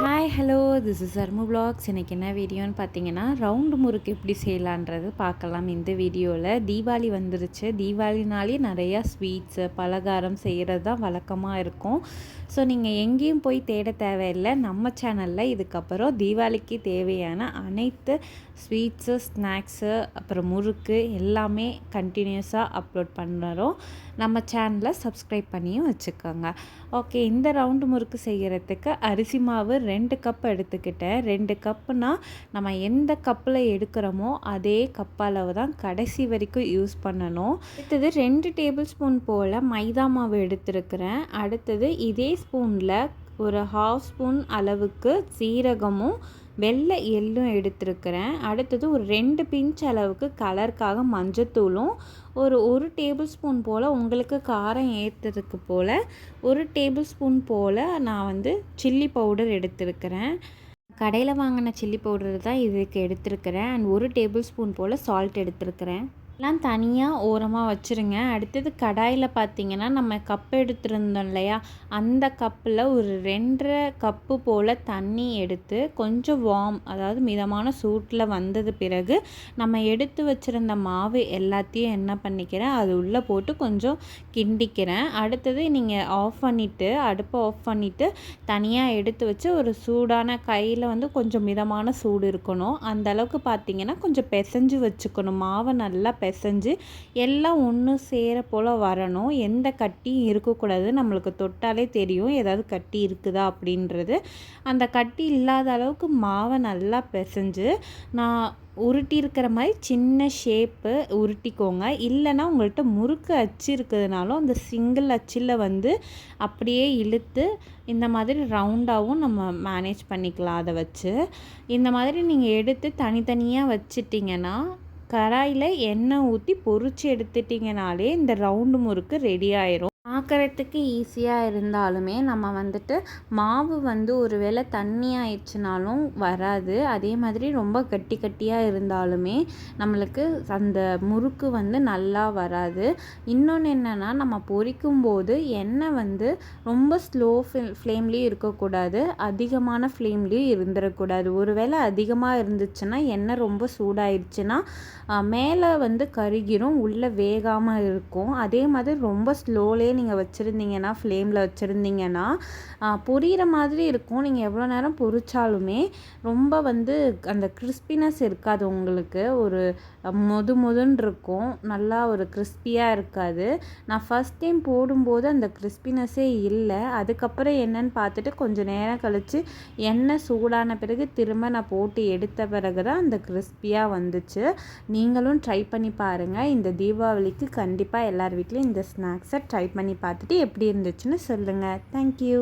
Hi hello this is Armu vlogs. இன்றைக்கி என்ன வீடியோன்னு பார்த்தீங்கன்னா ரவுண்டு முறுக்கு எப்படி செய்யலான்றது பார்க்கலாம். இந்த வீடியோவில் தீபாவளி வந்துருச்சு. தீபாவளினாலே நிறையா ஸ்வீட்ஸு பலகாரம் செய்கிறது தான் வழக்கமாக இருக்கும். ஸோ நீங்கள் எங்கேயும் போய் தேட தேவையில்லை. நம்ம சேனலில் இதுக்கப்புறம் தீபாவளிக்கு தேவையான அனைத்து ஸ்வீட்ஸு ஸ்நாக்ஸு அப்புறம் முறுக்கு எல்லாமே கண்டினியூஸாக அப்லோட் பண்ணுறோம். நம்ம சேனலை சப்ஸ்கிரைப் பண்ணியும் வச்சுக்கோங்க. ஓகே, இந்த ரவுண்டு முறுக்கு செய்கிறதுக்கு அரிசி மாவு 2 கப் எடுத்துக்கிட்டேன். 2 கப்புனா நம்ம எந்த கப்பில் எடுக்கிறோமோ அதே கப் அளவு தான் கடைசி வரைக்கும் யூஸ் பண்ணணும். அடுத்தது 2 டேபிள் ஸ்பூன் போல் மைதா மாவு எடுத்துருக்கிறேன். அடுத்தது இதே ஸ்பூனில் ஒரு 1/2 ஸ்பூன் அளவுக்கு சீரகமும் வெள்ளை எள்ளும் எடுத்துருக்கிறேன். அடுத்தது ஒரு 2 பிஞ்ச் அளவுக்கு கலருக்காக மஞ்சத்தூளும் ஒரு டேபிள் ஸ்பூன் போல் உங்களுக்கு காரம் ஏற்றுறதுக்கு போல் 1 டேபிள் ஸ்பூன் போல் நான் சில்லி பவுடர் எடுத்துருக்கிறேன். கடையில் வாங்கின சில்லி பவுடர் தான் இதுக்கு எடுத்துருக்கிறேன். அண்ட் 1 டேபிள் ஸ்பூன் போல் சால்ட் எடுத்துருக்கிறேன். எல்லாம் தனியாக ஓரமாக வச்சுருங்க. அடுத்தது கடாயில் பார்த்திங்கன்னா நம்ம கப் எடுத்துருந்தோம் இல்லையா, அந்த கப்பில் ஒரு 2.5 கப்பு போல் தண்ணி எடுத்து கொஞ்சம் வார்ம், அதாவது மிதமான சூட்டில் வந்தது பிறகு நம்ம எடுத்து வச்சுருந்த மாவு எல்லாத்தையும் என்ன பண்ணிக்கிறேன், அது உள்ளே போட்டு கொஞ்சம் கிண்டிக்கிறேன். அடுத்தது நீங்கள் அடுப்பை ஆஃப் பண்ணிவிட்டு தனியாக எடுத்து வச்சு ஒரு சூடான கையில் கொஞ்சம் மிதமான சூடு இருக்கணும். அந்தளவுக்கு பார்த்திங்கன்னா கொஞ்சம் பிசைஞ்சு வச்சுக்கணும். மாவை நல்லா பிசைஞ்சு எல்லாம் ஒன்று சேர போல் வரணும். எந்த கட்டியும் இருக்கக்கூடாது. நம்மளுக்கு தொட்டாலே தெரியும் ஏதாவது கட்டி இருக்குதா அப்படின்றது. அந்த கட்டி இல்லாத அளவுக்கு மாவை நல்லா பிசைஞ்சு நான் உருட்டி இருக்கிற மாதிரி சின்ன ஷேப்பு உருட்டிக்கோங்க. இல்லைன்னா உங்கள்கிட்ட முறுக்கு அச்சு இருக்கிறதுனாலும் அந்த சிங்கிள் அச்சில் அப்படியே இழுத்து இந்த மாதிரி ரவுண்டாகவும் நம்ம மேனேஜ் பண்ணிக்கலாம். அதை வச்சு இந்த மாதிரி நீங்கள் எடுத்து தனித்தனியாக வச்சிட்டிங்கன்னா கடாயில் எண்ணெய் ஊற்றி பொரிச்சு எடுத்துட்டிங்கனாலே இந்த ரவுண்டு முறுக்கு ரெடி ஆயிரும். பார்க்குறதுக்கு ஈஸியாக இருந்தாலுமே நம்ம மாவு ஒரு வேளை தண்ணி ஆயிடுச்சுனாலும் வராது. அதே மாதிரி ரொம்ப கட்டி கட்டியாக இருந்தாலுமே நம்மளுக்கு அந்த முறுக்கு நல்லா வராது. இன்னொன்று என்னென்னா, நம்ம பொரிக்கும் போது எண்ணெய் ரொம்ப ஸ்லோ ஃப்ளேம்லேயும் இருக்கக்கூடாது, அதிகமான ஃப்ளேம்லேயும் இருந்துடக்கூடாது. ஒரு வேளை அதிகமாக இருந்துச்சுன்னா எண்ணெய் ரொம்ப சூடாயிடுச்சுன்னா மேலே கருகிரும், உள்ளே வேகாமல் இருக்கும். அதே மாதிரி ரொம்ப ஸ்லோலே நீங்கள் வச்சுருந்தீங்கன்னா, ஃப்ளேமில் வச்சுருந்தீங்கன்னா பொரியிற மாதிரி இருக்கும். நீங்கள் எவ்வளோ நேரம் பொரிச்சாலுமே ரொம்ப அந்த கிறிஸ்பினஸ் இருக்காது. உங்களுக்கு ஒரு மொதுன்னு இருக்கும், நல்லா ஒரு கிறிஸ்பியாக இருக்காது. நான் ஃபஸ்ட் டைம் போடும்போது அந்த கிறிஸ்பினஸ்ஸே இல்லை. அதுக்கப்புறம் என்னன்னு பார்த்துட்டு கொஞ்சம் நேரம் கழித்து எண்ணெய் சூடான பிறகு திரும்ப நான் போட்டு எடுத்த பிறகு தான் அந்த கிறிஸ்பியாக வந்துச்சு. நீங்களும் ட்ரை பண்ணி பாருங்கள். இந்த தீபாவளிக்கு கண்டிப்பாக எல்லார் வீட்லேயும் இந்த ஸ்நாக்ஸை ட்ரை பண்ணி பார்த்துட்டு எப்படி இருந்துச்சுன்னு சொல்லுங்கள். தேங்க்யூ.